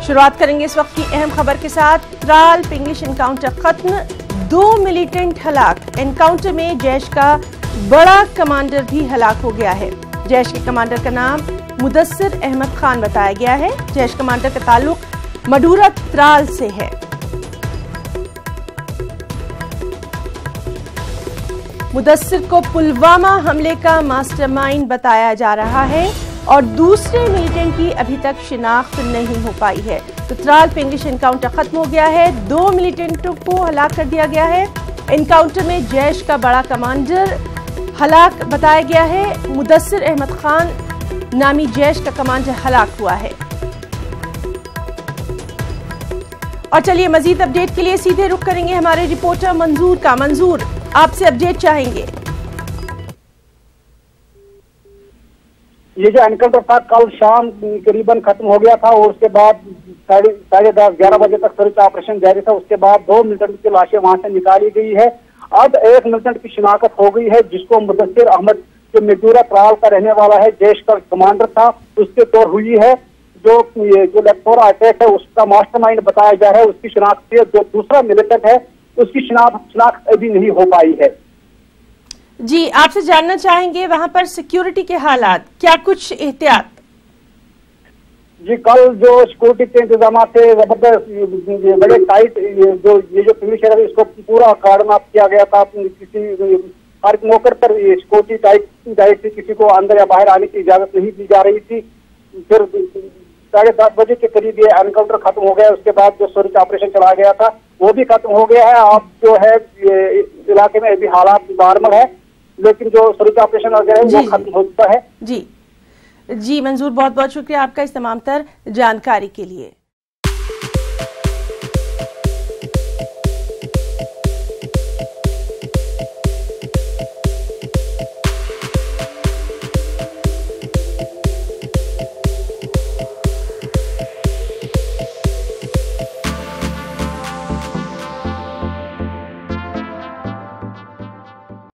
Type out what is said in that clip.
शुरुआत करेंगे इस वक्त की अहम खबर के साथ। त्राल पिंगलिश एनकाउंटर खत्म, 2 मिलिटेंट हलाक। एनकाउंटर में जैश का बड़ा कमांडर भी हलाक हो गया है। जैश के कमांडर का नाम मुदस्सिर अहमद खान बताया गया है। जैश कमांडर का ताल्लुक मडूरा त्राल से है। मुदस्सिर को पुलवामा हमले का मास्टरमाइंड बताया जा रहा है और दूसरे मिलिटेंट की अभी तक शिनाख्त नहीं हो पाई है। तो त्राल पिंगलिश एनकाउंटर खत्म हो गया है, 2 मिलिटेंटों को हलाक कर दिया गया है। एनकाउंटर में जैश का बड़ा कमांडर हलाक बताया गया है। मुदस्सिर अहमद खान नामी जैश का कमांडर हलाक हुआ है। और चलिए मजीद अपडेट के लिए सीधे रुख करेंगे हमारे रिपोर्टर मंजूर का। मंजूर, आपसे अपडेट चाहेंगे। ये जो एनकाउंटर था कल शाम करीबन खत्म हो गया था और उसके बाद 10:30-11 बजे तक सर्च ऑपरेशन जारी था। उसके बाद 2 मिलिटेंट की लाशें वहां से निकाली गई है। अब 1 मिलिटेंट की शिनाख्त हो गई है जिसको मुदस्सिर अहमद जो मडूरा त्राल का रहने वाला है, जैश का कमांडर था, उसके तौर हुई है। जो लेफ्टोरा अटैक है उसका मास्टरमाइंड बताया जा रहा है। उसकी शिनाख्त, जो दूसरा मिलिटेंट है उसकी शिनाख्त अभी नहीं हो पाई है। जी, आपसे जानना चाहेंगे वहां पर सिक्योरिटी के हालात, क्या कुछ एहतियात? जी, कल जो सिक्योरिटी के इंतजाम थे जबरदस्त, बड़े टाइट, जो पुलिस है इसको पूरा कार्डन ऑफ किया गया था। किसी हर मौके पर सिक्योरिटी टाइट थी, किसी को अंदर या बाहर आने की इजाजत नहीं दी जा रही थी। फिर 10:30 बजे के करीब ये एनकाउंटर खत्म हो गया। उसके बाद जो सर्च ऑपरेशन चला गया था वो भी खत्म हो गया है। अब जो है इलाके में अभी हालात नॉर्मल है, लेकिन जो सर्च ऑपरेशन वगैरह है वो खत्म हो चुका है। जी मंजूर, बहुत बहुत शुक्रिया आपका इस तमाम तर जानकारी के लिए।